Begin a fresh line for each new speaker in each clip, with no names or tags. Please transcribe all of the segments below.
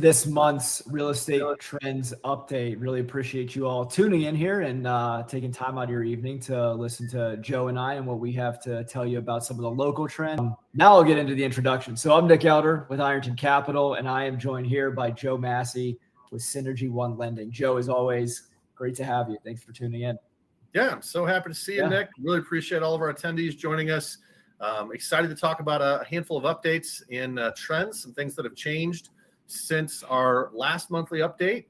this month's real estate trends update. Really appreciate you all tuning in here and taking time out of your evening to listen to Joe and I and what we have to tell you about some of the local trends. Now I'll get into the introduction. So I'm Nick Elder with Ironton Capital, and I am joined here by Joe Massey with Synergy One Lending. Joe, as always, great to have you. Thanks for tuning in.
Yeah, I'm so happy to see you, Nick. Really appreciate all of our attendees joining us. Excited to talk about a handful of updates in trends, some things that have changed since our last monthly update.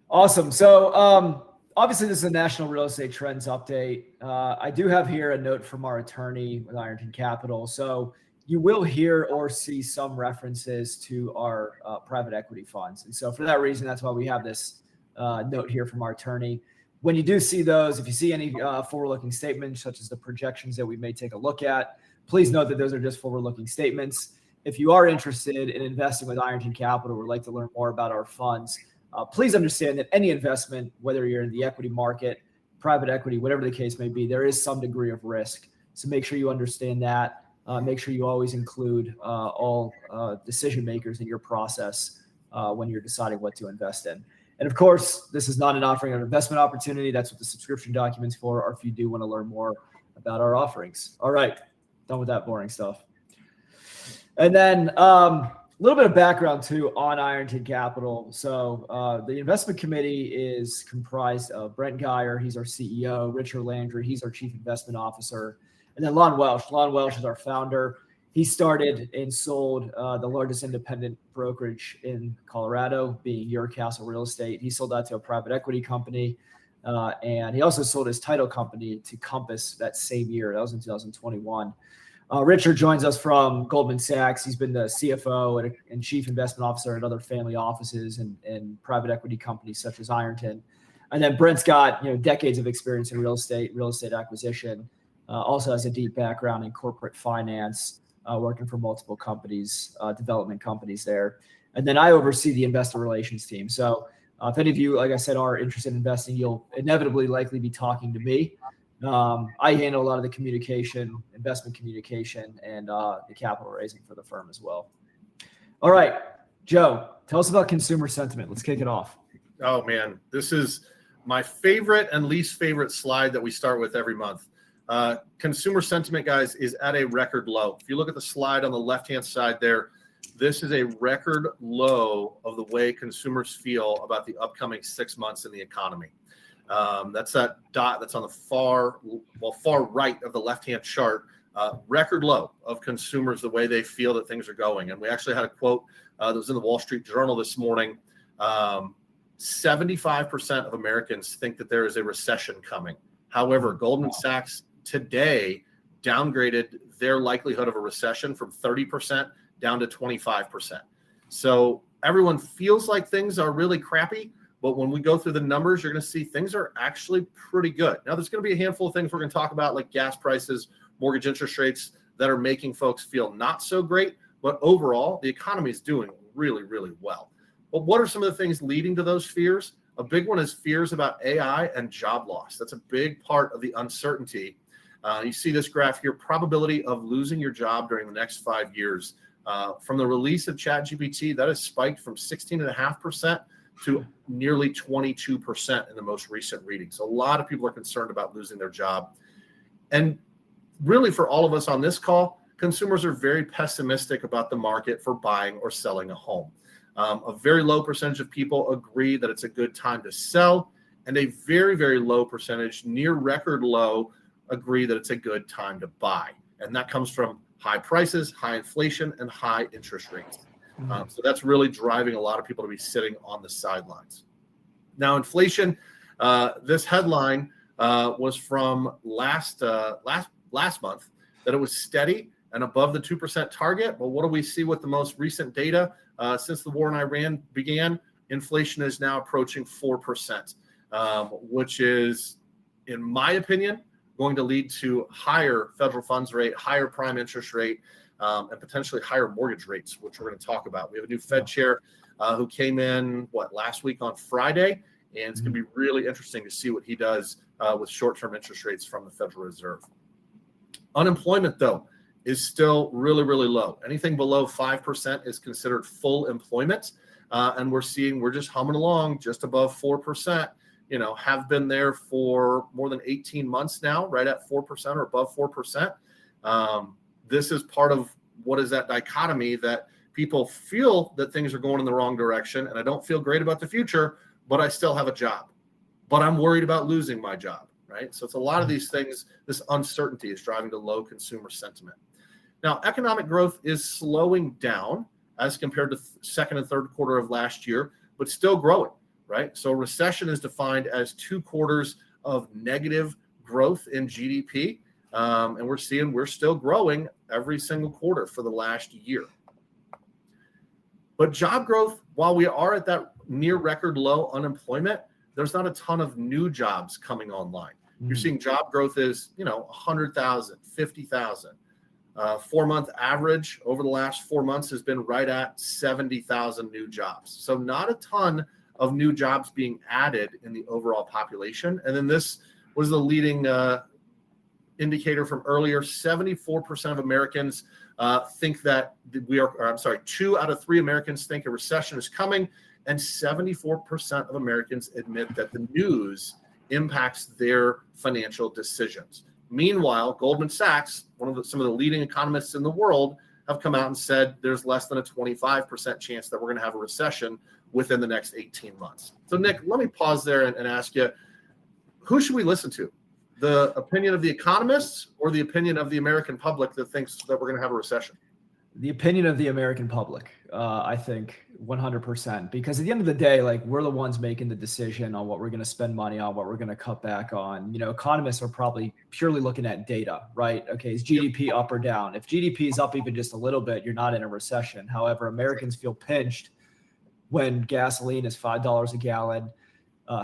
Awesome. So obviously this is a national real estate trends update. I do have here a note from our attorney with Ironton Capital. So you will hear or see some references to our private equity funds. And so for that reason, that's why we have this note here from our attorney. When you do see those, if you see any forward-looking statements, such as the projections that we may take a look at, please note that those are just forward-looking statements. If you are interested in investing with Ironton Capital or would like to learn more about our funds, please understand that any investment, whether you're in the equity market, private equity, whatever the case may be, there is some degree of risk. So make sure you understand that. Make sure you always include all decision makers in your process when you're deciding what to invest in. And of course, this is not an offering of an investment opportunity. That's what the subscription document's for, or if you do want to learn more about our offerings. All right, done with that boring stuff. And then a little bit of background too on Ironton Capital. So the investment committee is comprised of Brent Geyer, he's our CEO, Richard Landry, he's our chief investment officer, and then Lon Welsh. Lon Welsh is our founder. He started and sold the largest independent brokerage in Colorado, being Your Castle Real Estate. He sold that to a private equity company. And he also sold his title company to Compass that same year. That was in 2021. Richard joins us from Goldman Sachs. He's been the CFO and chief investment officer at other family offices and private equity companies such as Ironton. And then Brent's got decades of experience in real estate acquisition. Also has a deep background in corporate finance, working for multiple companies, development companies there. And then I oversee the investor relations team. So if any of you, like I said, are interested in investing, you'll inevitably likely be talking to me. I handle a lot of the communication, investment communication, and the capital raising for the firm as well. All right, Joe, tell us about consumer sentiment. Let's kick it off.
Oh, man, this is my favorite and least favorite slide that we start with every month. Consumer sentiment, guys, is at a record low. If you look at the slide on the left-hand side there, this is a record low of the way consumers feel about the upcoming 6 months in the economy. That's that dot that's on the far right of the left-hand chart. Record low of consumers, the way they feel that things are going. And we actually had a quote that was in the Wall Street Journal this morning. 75% of Americans think that there is a recession coming. However, Goldman Sachs today downgraded their likelihood of a recession from 30% down to 25%. So everyone feels like things are really crappy. But when we go through the numbers, you're going to see things are actually pretty good. Now, there's going to be a handful of things we're going to talk about, like gas prices, mortgage interest rates, that are making folks feel not so great. But overall, the economy is doing really, really well. But what are some of the things leading to those fears? A big one is fears about AI and job loss. That's a big part of the uncertainty. You see this graph here, probability of losing your job during the next 5 years. From the release of ChatGPT, that has spiked from 16.5% to nearly 22% in the most recent reading. So a lot of people are concerned about losing their job. And really, for all of us on this call, consumers are very pessimistic about the market for buying or selling a home. A very low percentage of people agree that it's a good time to sell, and a very, very low percentage, near record low, agree that it's a good time to buy. And that comes from high prices, high inflation, and high interest rates. So that's really driving a lot of people to be sitting on the sidelines. Now, inflation, this headline was from last month, that it was steady and above the 2% target. But what do we see with the most recent data? Since the war in Iran began, inflation is now approaching 4%, which is, in my opinion, going to lead to higher federal funds rate, higher prime interest rate, and potentially higher mortgage rates, which we're going to talk about. We have a new Fed chair who came in, last week on Friday, and it's going to be really interesting to see what he does with short-term interest rates from the Federal Reserve. Unemployment, though, is still really, really low. Anything below 5% is considered full employment. And we're just humming along just above 4%, have been there for more than 18 months now, right at 4% or above 4%. This is part of what is that dichotomy that people feel that things are going in the wrong direction, and I don't feel great about the future, but I still have a job, but I'm worried about losing my job, right? So it's a lot of these things. This uncertainty is driving to low consumer sentiment. Now, economic growth is slowing down as compared to second and third quarter of last year, but still growing, right? So recession is defined as 2 quarters of negative growth in GDP. And we're still growing every single quarter for the last year. But job growth, while we are at that near record low unemployment, there's not a ton of new jobs coming online. You're seeing job growth is, 100,000, 50,000. 4-month average over the last 4 months has been right at 70,000 new jobs. So not a ton of new jobs being added in the overall population. And then this was the leading indicator from earlier. 74% of Americans think that 2 out of 3 Americans think a recession is coming, and 74% of Americans admit that the news impacts their financial decisions. Meanwhile, Goldman Sachs, some of the leading economists in the world, have come out and said there's less than a 25% chance that we're going to have a recession within the next 18 months. So, Nick, let me pause there and ask you, who should we listen to? The opinion of the economists or the opinion of the American public that thinks that we're going to have a recession?
The opinion of the American public, I think 100%, because at the end of the day, like, we're the ones making the decision on what we're going to spend money on, what we're going to cut back on. Economists are probably purely looking at data, right? Okay, is GDP up or down? If GDP is up even just a little bit, you're not in a recession. However, Americans feel pinched when gasoline is $5 a gallon.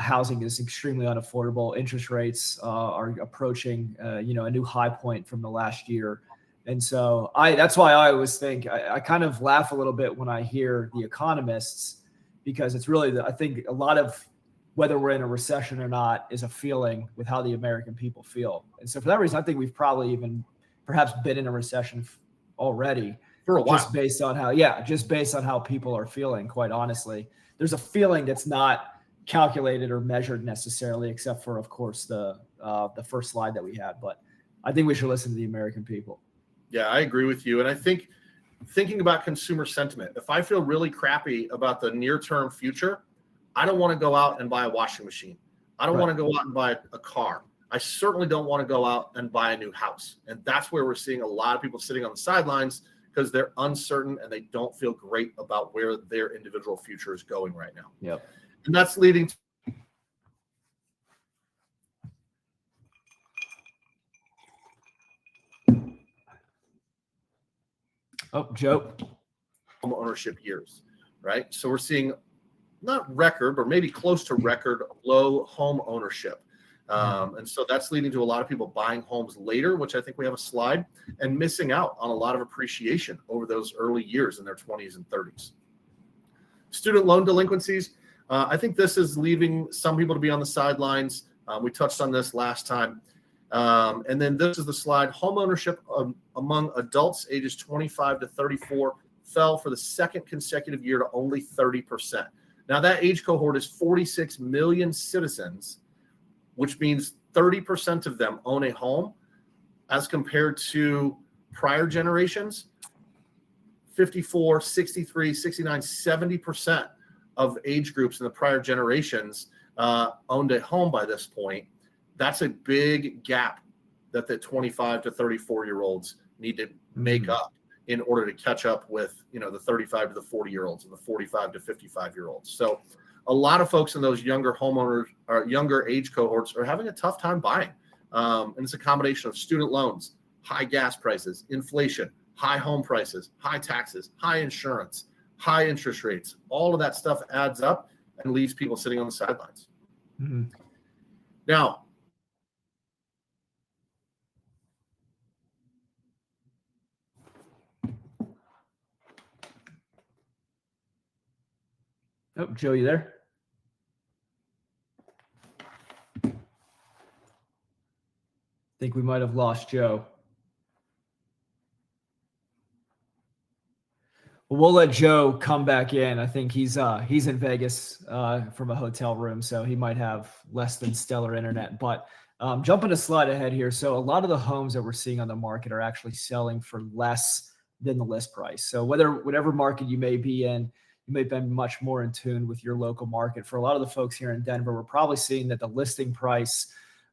Housing is extremely unaffordable. Interest rates are approaching, a new high point from the last year. And so that's why I always think I kind of laugh a little bit when I hear the economists, because it's really, I think a lot of whether we're in a recession or not is a feeling with how the American people feel. And so for that reason, I think we've probably even perhaps been in a recession already
for a while,
just based on how people are feeling. Quite honestly, there's a feeling that's not calculated or measured necessarily, except for, of course, the first slide that we had. But I think we should listen to the American people.
Yeah, I agree with you. And I think thinking about consumer sentiment, if I feel really crappy about the near-term future, I don't want to go out and buy a washing machine. I don't want to go out and buy a car. I certainly don't want to go out and buy a new house. And that's where we're seeing a lot of people sitting on the sidelines because they're uncertain and they don't feel great about where their individual future is going right now.
Yep.
And that's leading to
Joe.
home ownership years, right? So we're seeing not record, but maybe close to record low home ownership. And so that's leading to a lot of people buying homes later, which I think we have a slide, and missing out on a lot of appreciation over those early years in their 20s and 30s. Student loan delinquencies. I think this is leaving some people to be on the sidelines. We touched on this last time. And then this is the slide. Home ownership among adults ages 25 to 34 fell for the second consecutive year to only 30%. Now that age cohort is 46 million citizens, which means 30% of them own a home, as compared to prior generations, 54, 63, 69, 70% of age groups in the prior generations owned a home by this point. That's a big gap that the 25 to 34-year-olds need to make up in order to catch up with, the 35 to the 40-year-olds and the 45 to 55-year-olds. So a lot of folks in those younger homeowners or younger age cohorts are having a tough time buying. And it's a combination of student loans, high gas prices, inflation, high home prices, high taxes, high insurance, high interest rates. All of that stuff adds up and leaves people sitting on the sidelines. Now,
Oh, Joe, you there? I think we might have lost Joe. We'll let Joe come back in. I think he's in Vegas from a hotel room, so he might have less than stellar internet. But jumping a slide ahead here. So a lot of the homes that we're seeing on the market are actually selling for less than the list price. So whatever market you may be in, you may be much more in tune with your local market. For a lot of the folks here in Denver, we're probably seeing that the listing price,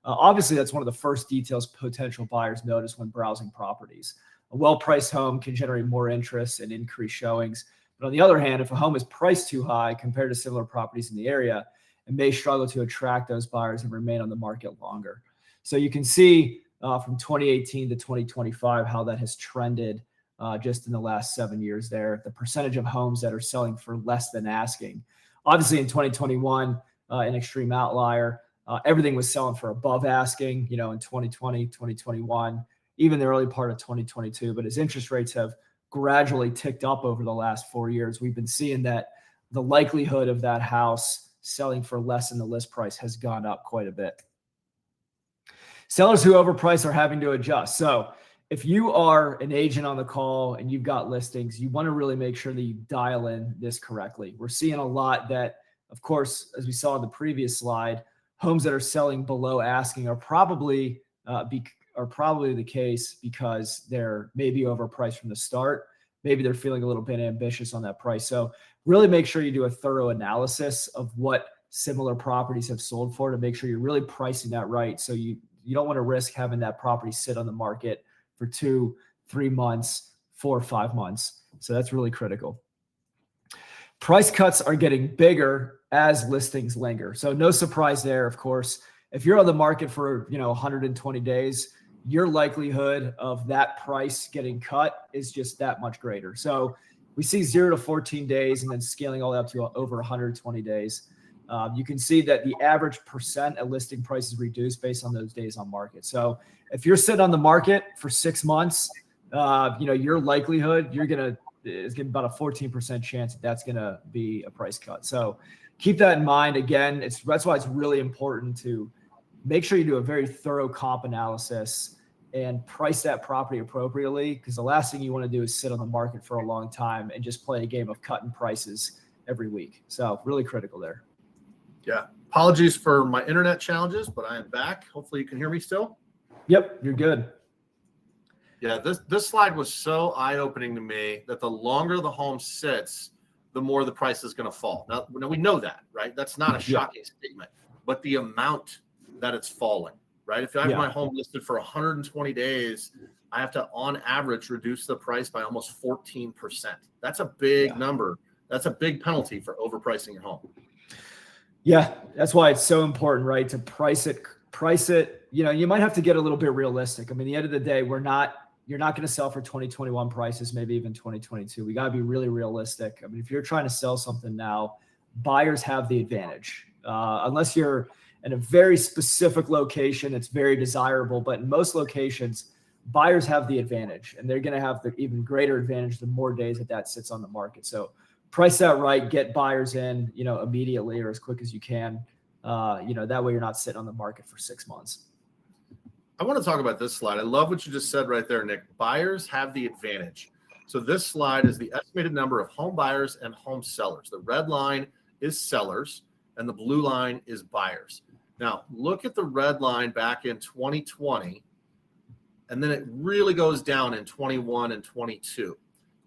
obviously that's one of the first details potential buyers notice when browsing properties. A well-priced home can generate more interest and increase showings. But on the other hand, if a home is priced too high compared to similar properties in the area, it may struggle to attract those buyers and remain on the market longer. So you can see from 2018 to 2025 how that has trended just in the last 7 years there. The percentage of homes that are selling for less than asking. Obviously in 2021, an extreme outlier. Everything was selling for above asking, in 2020, 2021. Even the early part of 2022. But as interest rates have gradually ticked up over the last 4 years, we've been seeing that the likelihood of that house selling for less than the list price has gone up quite a bit. Sellers who overprice are having to adjust. So if you are an agent on the call and you've got listings, you want to really make sure that you dial in this correctly. We're seeing a lot that, of course, as we saw in the previous slide, homes that are selling below asking are probably the case because they're maybe overpriced from the start. Maybe they're feeling a little bit ambitious on that price. So really make sure you do a thorough analysis of what similar properties have sold for to make sure you're really pricing that right. So you don't want to risk having that property sit on the market for 2, 3 months, 4 or 5 months. So that's really critical. Price cuts are getting bigger as listings linger. So no surprise there, of course. If you're on the market for 120 days, your likelihood of that price getting cut is just that much greater. So we see 0 to 14 days and then scaling all the way up to over 120 days. You can see that the average percent of listing price is reduced based on those days on market. So if you're sitting on the market for 6 months, your likelihood is going to be about a 14% chance that's going to be a price cut. So keep that in mind. Again, that's why it's really important to make sure you do a very thorough comp analysis and price that property appropriately, because the last thing you want to do is sit on the market for a long time and just play a game of cutting prices every week. So really critical there.
Yeah. Apologies for my internet challenges, but I am back. Hopefully you can hear me still.
Yep, you're good.
Yeah, this slide was so eye-opening to me that the longer the home sits, the more the price is going to fall. Now we know that, right? That's not a shocking statement, but the amount that it's falling, right? If I have my home listed for 120 days, I have to, on average, reduce the price by almost 14%. That's a big number. That's a big penalty for overpricing your home.
Yeah, that's why it's so important, right? To price it. You might have to get a little bit realistic. I mean, at the end of the day, you're not going to sell for 2021 prices, maybe even 2022. We got to be really realistic. I mean, if you're trying to sell something now, buyers have the advantage. Unless you're in a very specific location, it's very desirable. But in most locations, buyers have the advantage, and they're going to have the even greater advantage the more days that sits on the market. So price that right, get buyers in, immediately or as quick as you can. That way you're not sitting on the market for 6 months.
I want to talk about this slide. I love what you just said right there, Nick. Buyers have the advantage. So this slide is the estimated number of home buyers and home sellers. The red line is sellers and the blue line is buyers. Now, look at the red line back in 2020, and then it really goes down in 21 and 22.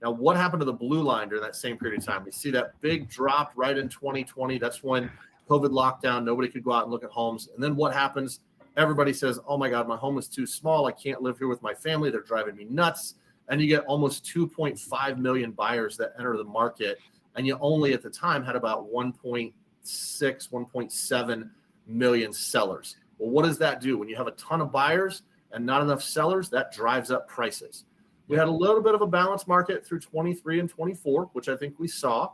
Now, what happened to the blue line during that same period of time? We see that big drop right in 2020. That's when COVID lockdown, nobody could go out and look at homes. And then what happens? Everybody says, oh my God, my home is too small. I can't live here with my family. They're driving me nuts. And you get almost 2.5 million buyers that enter the market. And you only at the time had about 1.6, 1.7 million sellers. Well, what does that do? When you have a ton of buyers and not enough sellers, that drives up prices. We had a little bit of a balanced market through 23 and 24, which I think we saw.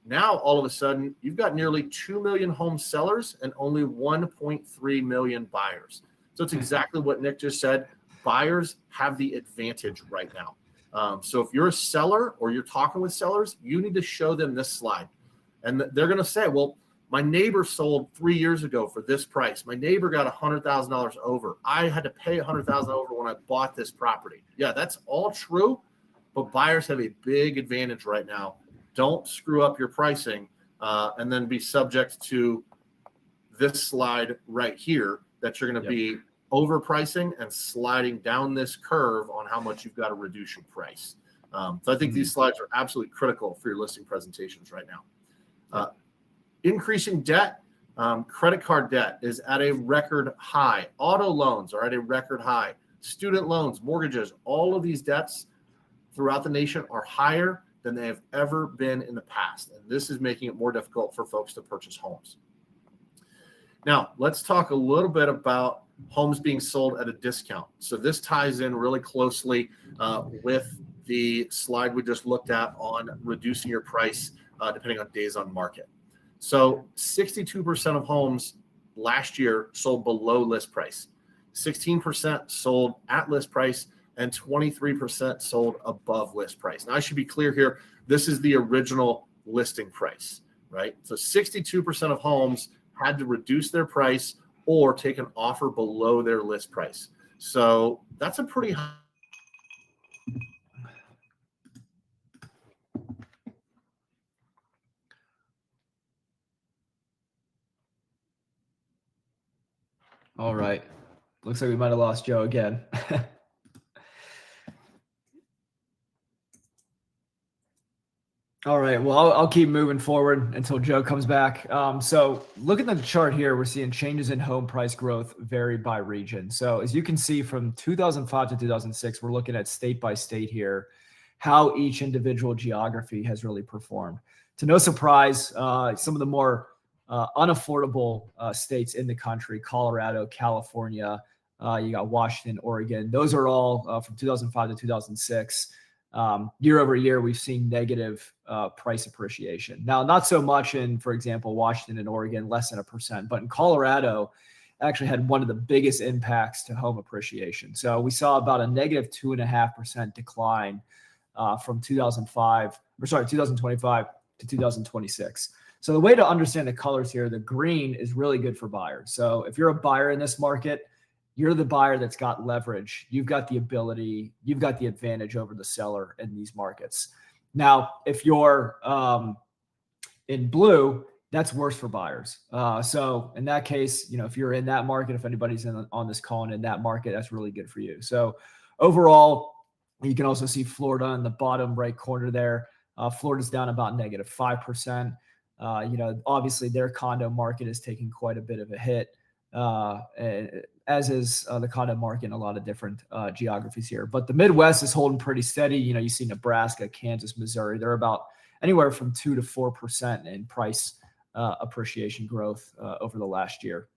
Now, all of a sudden, you've got nearly 2 million home sellers and only 1.3 million buyers. So it's exactly what Nick just said. Buyers have the advantage right now. So if you're a seller or you're talking with sellers, you need to show them this slide. And they're going to say, well, my neighbor sold 3 years ago for this price. My neighbor got $100,000 over. I had to pay $100,000 over when I bought this property. Yeah, that's all true. but buyers have a big advantage right now. Don't screw up your pricing and then be subject to this slide right here that you're going to be overpricing and sliding down this curve on how much you've got to reduce your price. So I think these slides are absolutely critical for your listing presentations right now. Increasing debt, credit card debt is at a record high. Auto loans are at a record high. Student loans, mortgages, all of these debts throughout the nation are higher than they have ever been in the past. And this is making it more difficult for folks to purchase homes. Now, let's talk a little bit about homes being sold at a discount. So this ties in really closely with the slide we just looked at on reducing your price depending on days on market. So 62% of homes last year sold below list price, 16% sold at list price, and 23% sold above list price. Now, I should be clear here. This is the original listing price, right? So 62% of homes had to reduce their price or take an offer below their list price. So that's a pretty high.
All right. Looks like we might have lost Joe again. All right. Well, I'll keep moving forward until Joe comes back. So looking at the chart here, we're seeing changes in home price growth vary by region. So as you can see from 2005 to 2006, we're looking at state by state here, how each individual geography has really performed. To no surprise, some of the more unaffordable states in the country, Colorado, California, you got Washington, Oregon. Those are all from 2005 to 2006. Year over year, we've seen negative price appreciation. Now, not so much in, for example, Washington and Oregon, less than 1%, but in Colorado, actually had one of the biggest impacts to home appreciation. So we saw about a negative 2.5% decline from 2025 to 2026. So the way to understand the colors here, the green is really good for buyers. So if you're a buyer in this market, you're the buyer that's got leverage. You've got the ability, you've got the advantage over the seller in these markets. Now, if you're in blue, that's worse for buyers. So in that case, if you're in that market, if anybody's on this call and in that market, that's really good for you. So overall, you can also see Florida in the bottom right corner there. Florida's down about negative 5%. Obviously their condo market is taking quite a bit of a hit, as is the condo market in a lot of different geographies here. But the Midwest is holding pretty steady. You see Nebraska, Kansas, Missouri. They're about anywhere from 2 to 4% in price appreciation growth over the last year.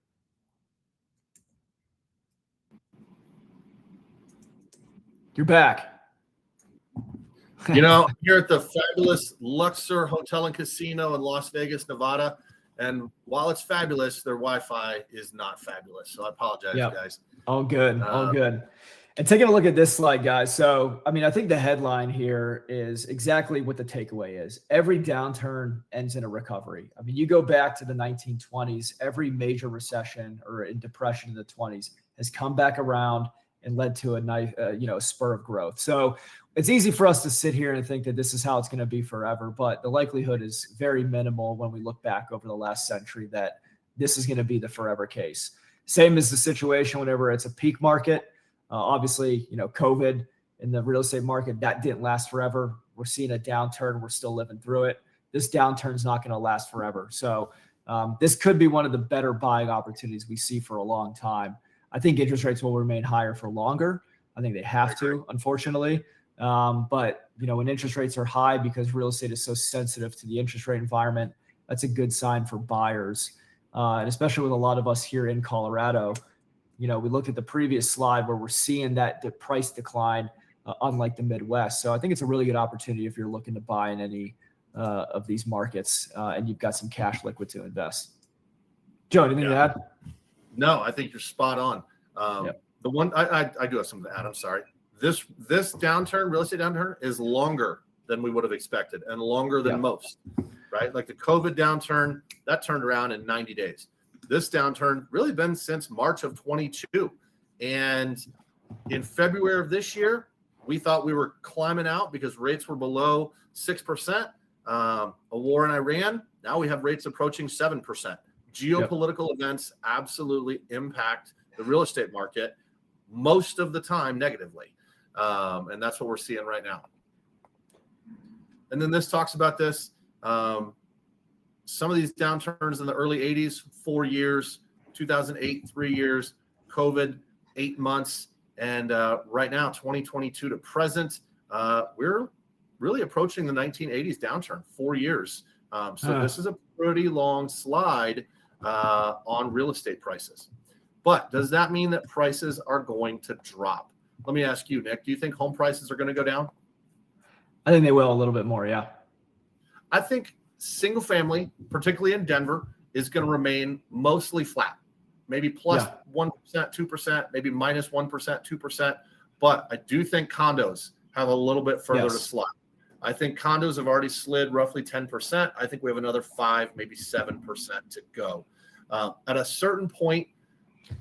You're back.
Here at the fabulous Luxor Hotel and Casino in Las Vegas, Nevada. And while it's fabulous, their Wi-Fi is not fabulous. So I apologize, guys.
All good. All good. And taking a look at this slide, guys. So, I think the headline here is exactly what the takeaway is. Every downturn ends in a recovery. You go back to the 1920s, every major recession or a depression in the 20s has come back around and led to a nice, spur of growth. So it's easy for us to sit here and think that this is how it's going to be forever, but the likelihood is very minimal when we look back over the last century that this is going to be the forever case. Same as the situation whenever it's a peak market. Obviously, COVID in the real estate market, that didn't last forever. We're seeing a downturn. We're still living through it. This downturn is not going to last forever. So this could be one of the better buying opportunities we see for a long time. I think interest rates will remain higher for longer. I think they have to, unfortunately. But when interest rates are high because real estate is so sensitive to the interest rate environment, that's a good sign for buyers. And especially with a lot of us here in Colorado, we looked at the previous slide where we're seeing that the price decline, unlike the Midwest. So I think it's a really good opportunity if you're looking to buy in any of these markets and you've got some cash liquid to invest. Joe, anything to add?
No, I think you're spot on. The one I do have something to add. I'm sorry. This downturn, real estate downturn, is longer than we would have expected and longer than most, right? Like the COVID downturn, that turned around in 90 days. This downturn really been since March of 22. And in February of this year, We thought we were climbing out because rates were below 6%. A war in Iran, now we have rates approaching 7%. Geopolitical events absolutely impact the real estate market most of the time negatively. And that's what we're seeing right now. And then this talks about this. Some of these downturns in the early 80s, 4 years, 2008, 3 years, COVID, 8 months. And right now, 2022 to present, we're really approaching the 1980s downturn, 4 years. So this is a pretty long slide on real estate prices. But does that mean that prices are going to drop? Let me ask you, Nick, do you think home prices are going to go down?
I think they will a little bit more, yeah.
I think single family, particularly in Denver, is going to remain mostly flat. Maybe plus 1%, 2%, maybe minus 1%, 2%. But I do think condos have a little bit further to slide. I think condos have already slid roughly 10%. I think we have another 5, maybe 7% to go. At a certain point,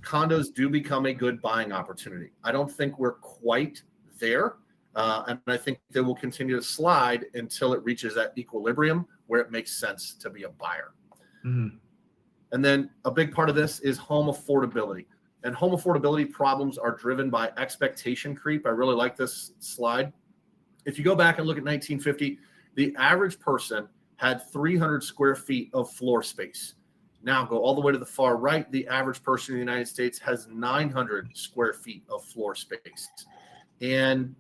condos do become a good buying opportunity. I don't think we're quite there. And I think they will continue to slide until it reaches that equilibrium where it makes sense to be a buyer.
Mm-hmm.
And then a big part of this is home affordability. And home affordability problems are driven by expectation creep. I really like this slide. If you go back and look at 1950, the average person had 300 square feet of floor space. Now go all the way to the far right. The average person in the United States has 900 square feet of floor space. And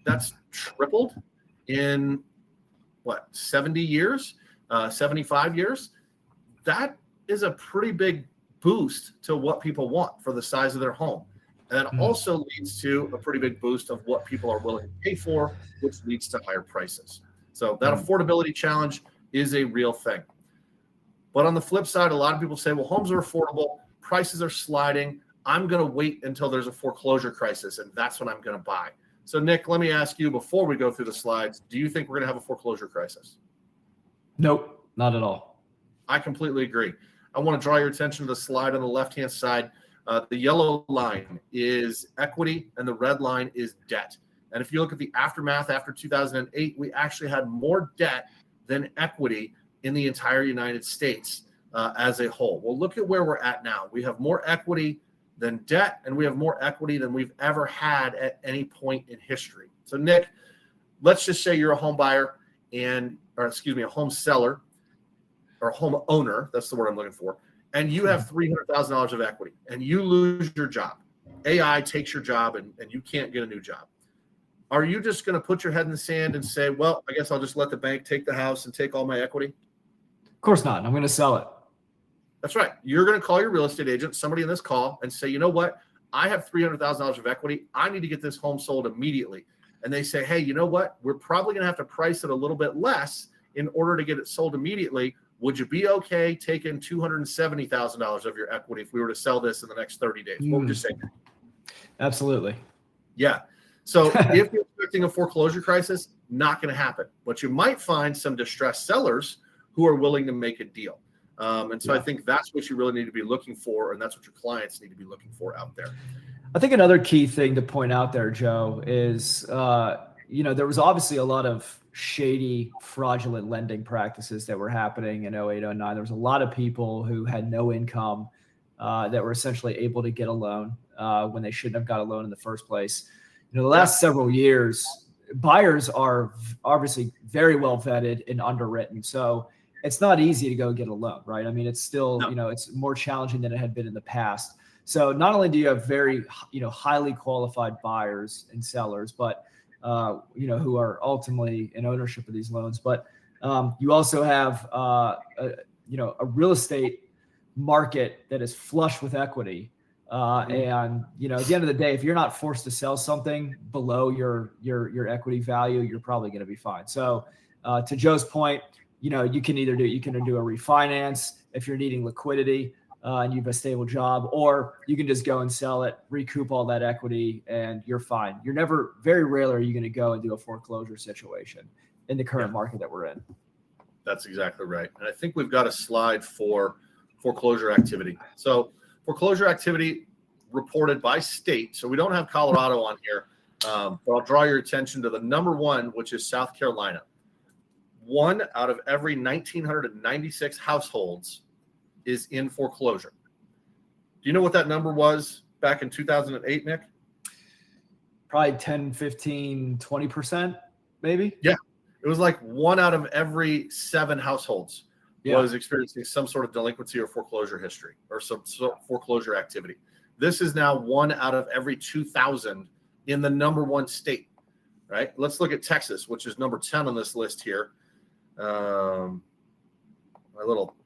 that's tripled in 70 years, 75 years. That is a pretty big boost to what people want for the size of their home. And that also leads to a pretty big boost of what people are willing to pay for, which leads to higher prices. So that affordability challenge is a real thing. But on the flip side, a lot of people say, well, homes are affordable, prices are sliding. I'm going to wait until there's a foreclosure crisis, and that's when I'm going to buy. So, Nick, let me ask you before we go through the slides, do you think we're going to have a foreclosure crisis?
Nope, not at all.
I completely agree. I want to draw your attention to the slide on the left-hand side. The yellow line is equity, and the red line is debt. And if you look at the aftermath after 2008, we actually had more debt than equity in the entire United States as a whole. Well, look at where we're at now. We have more equity than debt, and we have more equity than we've ever had at any point in history. So, Nick, let's just say you're a home buyer a home seller or a home owner. That's the word I'm looking for. And you have $300,000 of equity, and you lose your job. AI takes your job, and you can't get a new job. Are you just going to put your head in the sand and say, well, I guess I'll just let the bank take the house and take all my equity?
Of course not. I'm going to sell it.
That's right. You're going to call your real estate agent, somebody in this call, and say, you know what? I have $300,000 of equity. I need to get this home sold immediately. And they say, hey, you know what? We're probably going to have to price it a little bit less in order to get it sold immediately. Would you be okay taking $270,000 of your equity if we were to sell this in the next 30 days? What would you say?
Absolutely.
Yeah. So if you're expecting a foreclosure crisis, not going to happen. But you might find some distressed sellers who are willing to make a deal. And so I think that's what you really need to be looking for, and that's what your clients need to be looking for out there.
I think another key thing to point out there, Joe, is, there was obviously a lot of shady, fraudulent lending practices that were happening in 08, 09. There was a lot of people who had no income that were essentially able to get a loan when they shouldn't have got a loan in the first place. The last several years, buyers are obviously very well vetted and underwritten. So it's not easy to go get a loan, right? I mean, it's still, it's more challenging than it had been in the past. So not only do you have very, highly qualified buyers and sellers, but, who are ultimately in ownership of these loans, but you also have, a real estate market that is flush with equity. And, at the end of the day, if you're not forced to sell something below your equity value, you're probably going to be fine. So to Joe's point, you can either do a refinance if you're needing liquidity and you have a stable job, or you can just go and sell it, recoup all that equity, and you're fine. Very rarely are you going to go and do a foreclosure situation in the current market that we're in. That's exactly right. And I think we've got a slide for foreclosure activity. So foreclosure activity reported by state. So we don't have Colorado on here.
But I'll draw your attention to the number one, which is South Carolina. 1 out of every 1,996 households is in foreclosure. Do you know what that number was back in 2008, Nick?
Probably 10, 15, 20%, maybe.
Yeah. It was like 1 out of every 7 households was experiencing some sort of delinquency or foreclosure history or some foreclosure activity. This is now 1 out of every 2,000 in the number one state, right? Let's look at Texas, which is number 10 on this list here. My little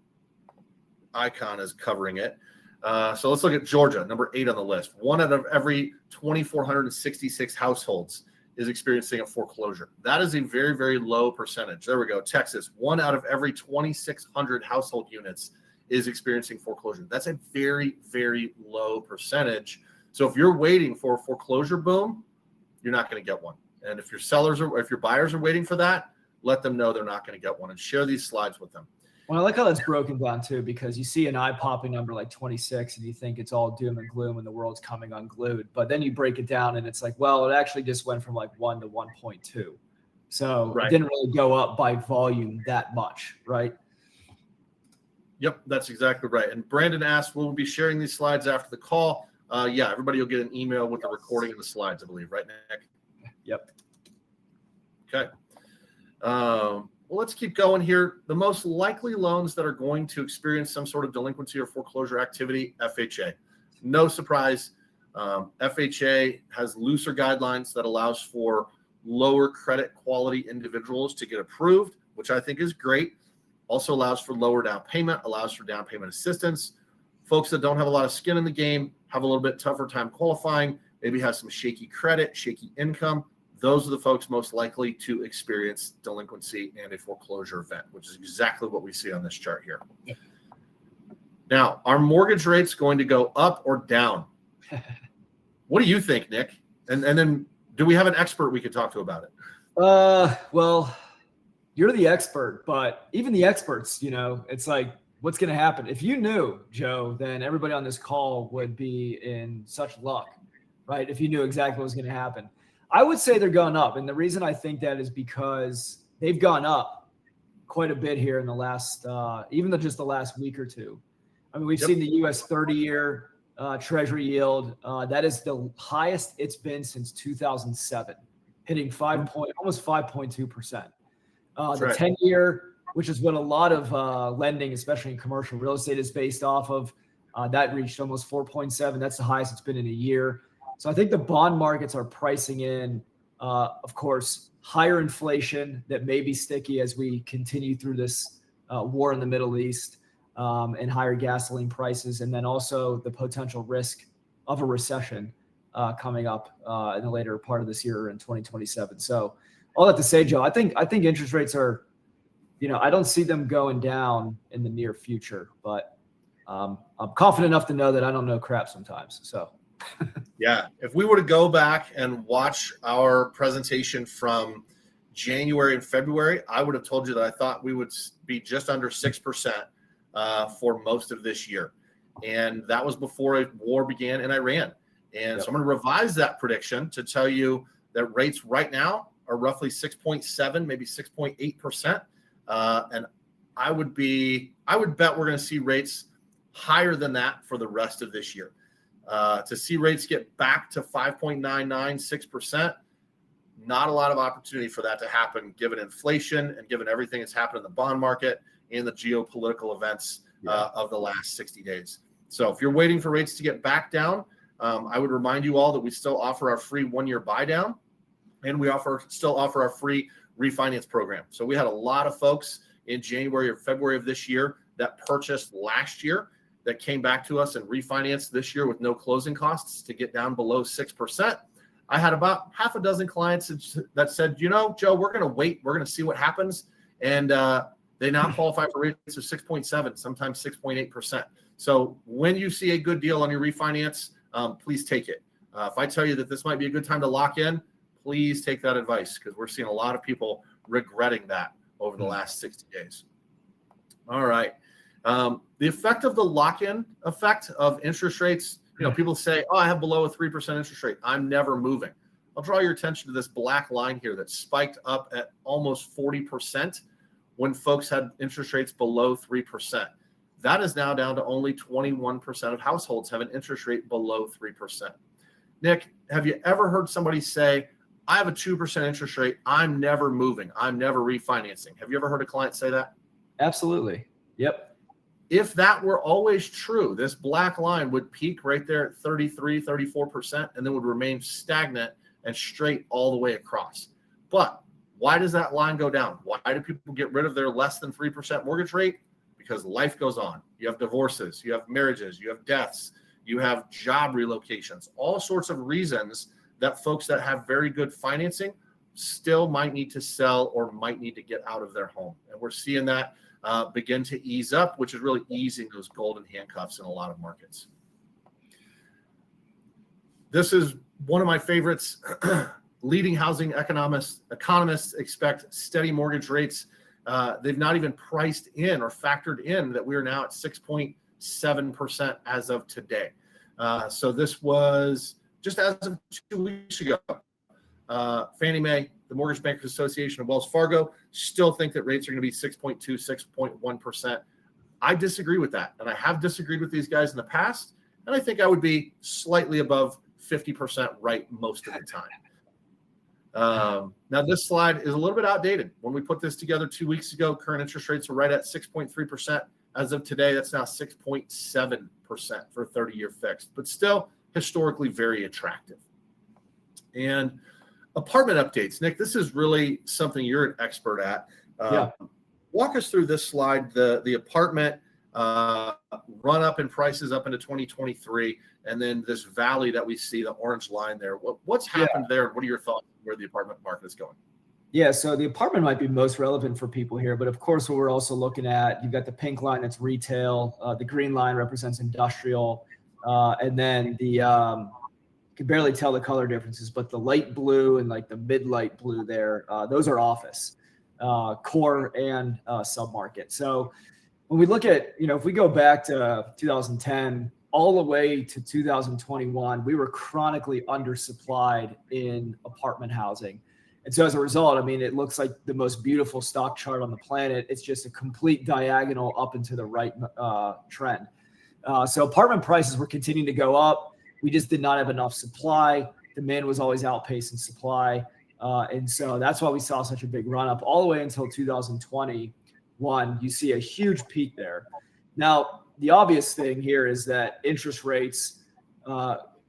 icon is covering it. So let's look at Georgia, number 8 on the list. 1 out of every 2,466 households is experiencing a foreclosure. That is a very, very low percentage. There we go. Texas, 1 out of every 2,600 household units is experiencing foreclosure. That's a very, very low percentage. So if you're waiting for a foreclosure boom, you're not going to get one. And if your buyers are waiting for that, let them know they're not going to get one and share these slides with them.
Well, I like how that's broken down too, because you see an eye-popping number like 26 and you think it's all doom and gloom and the world's coming unglued. But then you break it down and it's like, well, it actually just went from like 1 to 1.2. So It didn't really go up by volume that much, right?
Yep, that's exactly right. And Brandon asked, will we be sharing these slides after the call? Yeah, everybody will get an email with the recording of the slides, I believe. Right, Nick?
Yep.
Okay. Well, let's keep going here. The most likely loans that are going to experience some sort of delinquency or foreclosure activity, FHA. No surprise. FHA has looser guidelines that allows for lower credit quality individuals to get approved, which I think is great. Also allows for lower down payment, allows for down payment assistance. Folks that don't have a lot of skin in the game, have a little bit tougher time qualifying, maybe have some shaky credit, shaky income. Those are the folks most likely to experience delinquency and a foreclosure event, which is exactly what we see on this chart here. Now, are mortgage rates going to go up or down? What do you think, Nick? And then do we have an expert we could talk to about it?
Well, you're the expert, but even the experts, it's like, what's going to happen? If you knew, Joe, then everybody on this call would be in such luck, right? If you knew exactly what was going to happen. I would say they're going up. And the reason I think that is because they've gone up quite a bit here in the last, even though just the last week or two. I mean, we've seen the U.S. 30-year Treasury yield. That is the highest it's been since 2007, hitting almost 5.2%. The 10-year, which is what a lot of lending, especially in commercial real estate, is based off of, that reached almost 4.7. That's the highest it's been in a year. So I think the bond markets are pricing in, of course, higher inflation that may be sticky as we continue through this war in the Middle East, and higher gasoline prices, and then also the potential risk of a recession coming up in the later part of this year in 2027. So all that to say, Joe, I think interest rates are, I don't see them going down in the near future, but I'm confident enough to know that I don't know crap sometimes. So.
Yeah, if we were to go back and watch our presentation from January and February, I would have told you that I thought we would be just under 6% for most of this year. And that was before a war began in Iran. And so I'm going to revise that prediction to tell you that rates right now are roughly 6.7, maybe 6.8%. And I would bet we're going to see rates higher than that for the rest of this year. To see rates get back to 5.99, 6%, not a lot of opportunity for that to happen given inflation and given everything that's happened in the bond market and the geopolitical events of the last 60 days. So if you're waiting for rates to get back down, I would remind you all that we still offer our free 1-year buy down, and we still offer our free refinance program. So we had a lot of folks in January or February of this year that purchased last year that came back to us and refinanced this year with no closing costs to get down below 6%. I had about half a dozen clients that said, Joe, we're going to wait. We're going to see what happens. And they now qualify for rates of 6.7, sometimes 6.8%. So when you see a good deal on your refinance, please take it. If I tell you that this might be a good time to lock in, please take that advice, because we're seeing a lot of people regretting that over the last 60 days. All right. The effect of the lock-in effect of interest rates, people say, I have below a 3% interest rate, I'm never moving. I'll draw your attention to this black line here that spiked up at almost 40% when folks had interest rates below 3%. That is now down to only 21% of households have an interest rate below 3%. Nick, have you ever heard somebody say, I have a 2% interest rate, I'm never moving, I'm never refinancing? Have you ever heard a client say that?
Absolutely. Yep.
If that were always true, this black line would peak right there at 33, 34%, and then would remain stagnant and straight all the way across. But why does that line go down? Why do people get rid of their less than 3% mortgage rate? Because life goes on. You have divorces, you have marriages, you have deaths, you have job relocations, all sorts of reasons that folks that have very good financing still might need to sell or might need to get out of their home. And we're seeing that begin to ease up, which is really easing those golden handcuffs in a lot of markets. This is one of my favorites. Leading housing economists expect steady mortgage rates. They've not even priced in or factored in that we are now at 6.7% as of today. So this was just as of 2 weeks ago. Fannie Mae, the Mortgage Bankers Association, and Wells Fargo still think that rates are going to be 6.2, 6.1%. I disagree with that, and I have disagreed with these guys in the past, and I think I would be slightly above 50% right most of the time. Now, this slide is a little bit outdated. When we put this together 2 weeks ago, current interest rates were right at 6.3%. As of today, that's now 6.7% for 30-year fixed, but still historically very attractive. And apartment updates. Nick, this is really something you're an expert at. Walk us through this slide, the apartment run up in prices up into 2023, and then this valley that we see, the orange line there. What's happened there? What are your thoughts on where the apartment market is going?
Yeah, so the apartment might be most relevant for people here, but of course, what we're also looking at, you've got the pink line, that's retail. The green line represents industrial. And then the, you can barely tell the color differences, but the light blue and like the mid-light blue there, those are office, core and submarket. So when we look at, if we go back to 2010, all the way to 2021, we were chronically undersupplied in apartment housing. And so as a result, I mean, it looks like the most beautiful stock chart on the planet. It's just a complete diagonal up and to the right trend. So apartment prices were continuing to go up. We just did not have enough supply. Demand was always outpacing supply. And so that's why we saw such a big run up all the way until 2021. You see a huge peak there. Now, the obvious thing here is that interest rates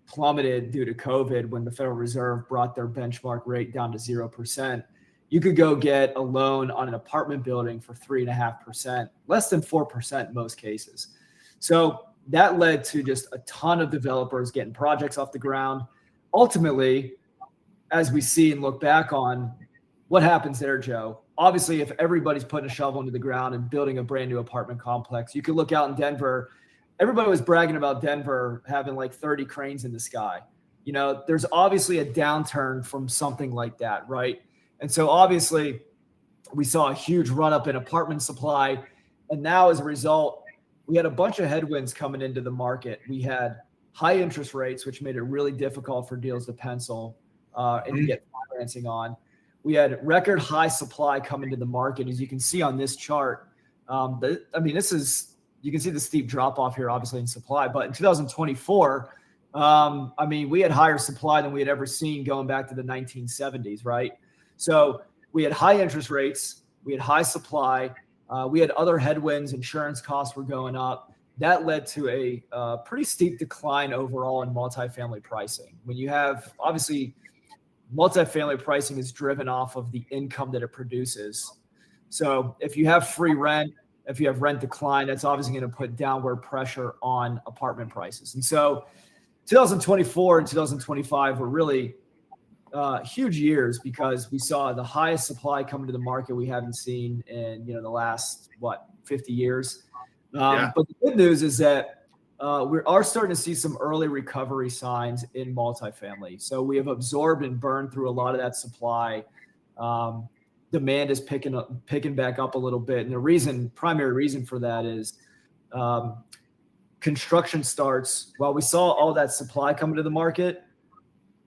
plummeted due to COVID when the Federal Reserve brought their benchmark rate down to 0%. You could go get a loan on an apartment building for 3.5%, less than 4% in most cases. So that led to just a ton of developers getting projects off the ground. Ultimately, as we see and look back on, what happens there, Joe? Obviously, if everybody's putting a shovel into the ground and building a brand new apartment complex, you could look out in Denver. Everybody was bragging about Denver having like 30 cranes in the sky. There's obviously a downturn from something like that, right? And so obviously we saw a huge run up in apartment supply. And now as a result, we had a bunch of headwinds coming into the market. We had high interest rates, which made it really difficult for deals to pencil and to get financing on. We had record high supply coming to the market. As you can see on this chart, you can see the steep drop off here, obviously in supply, but in 2024, we had higher supply than we had ever seen going back to the 1970s, right? So we had high interest rates, we had high supply, we had other headwinds, insurance costs were going up. That led to a pretty steep decline overall in multifamily pricing. When you have, obviously, multifamily pricing is driven off of the income that it produces. So if you have free rent, if you have rent decline, that's obviously going to put downward pressure on apartment prices. And so 2024 and 2025 were really huge years because we saw the highest supply coming to the market we haven't seen in the last 50 years. But the good news is that we are starting to see some early recovery signs in multifamily. So we have absorbed and burned through a lot of that supply. Demand is picking back up a little bit. And the primary reason for that is construction starts. While we saw all that supply coming to the market,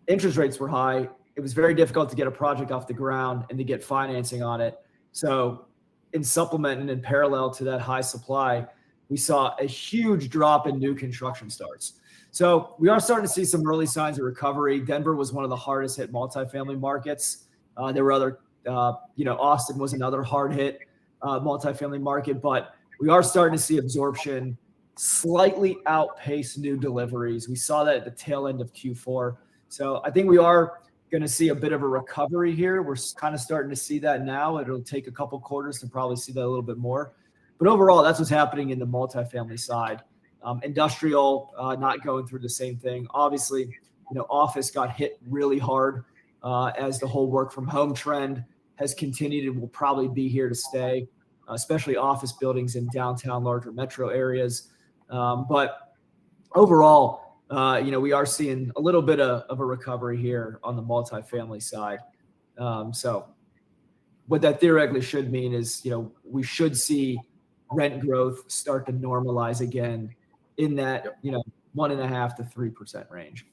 interest rates were high, it was very difficult to get a project off the ground and to get financing on it. So in supplement and in parallel to that high supply, we saw a huge drop in new construction starts. So we are starting to see some early signs of recovery. Denver was one of the hardest hit multifamily markets. There were other, Austin was another hard hit multifamily market, but we are starting to see absorption slightly outpace new deliveries. We saw that at the tail end of Q4. So I think we are going to see a bit of a recovery here. We're kind of starting to see that now. It'll take a couple quarters to probably see that a little bit more. But overall, that's what's happening in the multifamily side. Industrial, not going through the same thing. Obviously, office got hit really hard as the whole work from home trend has continued and will probably be here to stay, especially office buildings in downtown larger metro areas. But overall, we are seeing a little bit of a recovery here on the multifamily side. So what that theoretically should mean is, we should see rent growth start to normalize again in that, 1.5% to 3% range.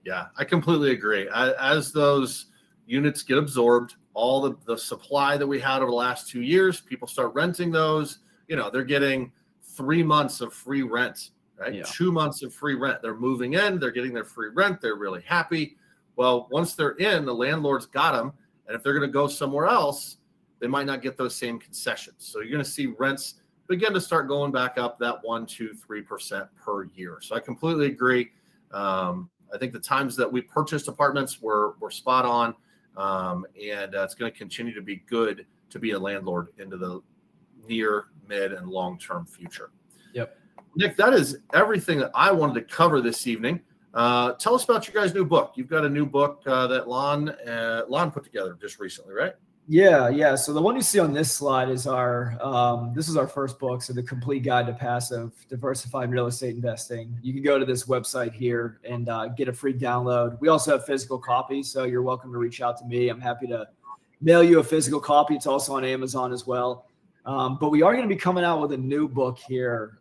Yeah, I completely agree. As those units get absorbed, all the supply that we had over the last 2 years, people start renting those, they're getting 3 months of free rent, right? Yeah. 2 months of free rent. They're moving in, they're getting their free rent. They're really happy. Well, once they're in, the landlord's got them. And if they're going to go somewhere else, they might not get those same concessions. So you're going to see rents begin to start going back up that 1%, 2%, 3% per year. So I completely agree. I think the times that we purchased apartments were spot on. And it's going to continue to be good to be a landlord into the near, mid, and long-term future.
Yep.
Nick, that is everything that I wanted to cover this evening. Tell us about your guys' new book. You've got a new book that Lon put together just recently, right?
Yeah. So the one you see on this slide is this is our first book. So the Complete Guide to Passive Diversified Real Estate Investing. You can go to this website here and get a free download. We also have physical copies, so you're welcome to reach out to me. I'm happy to mail you a physical copy. It's also on Amazon as well. But we are going to be coming out with a new book here.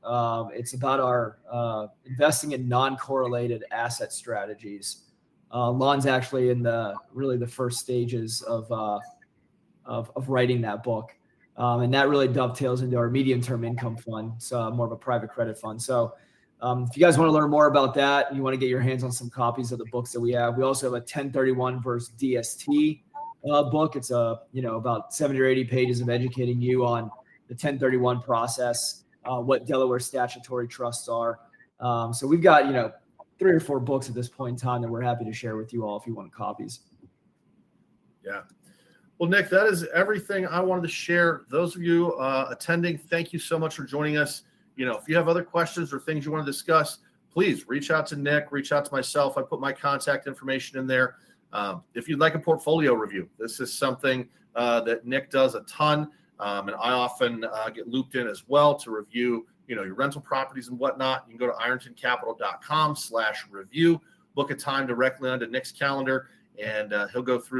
It's about our investing in non-correlated asset strategies. Lon's actually in the first stages of writing that book. And that really dovetails into our medium-term income fund. So more of a private credit fund. So if you guys want to learn more about that, and you want to get your hands on some copies of the books that we have, we also have a 1031 versus DST book. It's about 70 or 80 pages of educating you on the 1031 process, what Delaware statutory trusts are. So we've got, 3 or 4 books at this point in time that we're happy to share with you all if you want copies.
Yeah. Well, Nick, that is everything I wanted to share. Those of you attending, thank you so much for joining us. If you have other questions or things you want to discuss, please reach out to Nick, reach out to myself. I put my contact information in there. If you'd like a portfolio review, this is something that Nick does a ton. And I often get looped in as well to review, your rental properties and whatnot. You can go to irontoncapital.com/review, book a time directly onto Nick's calendar, and he'll go through that.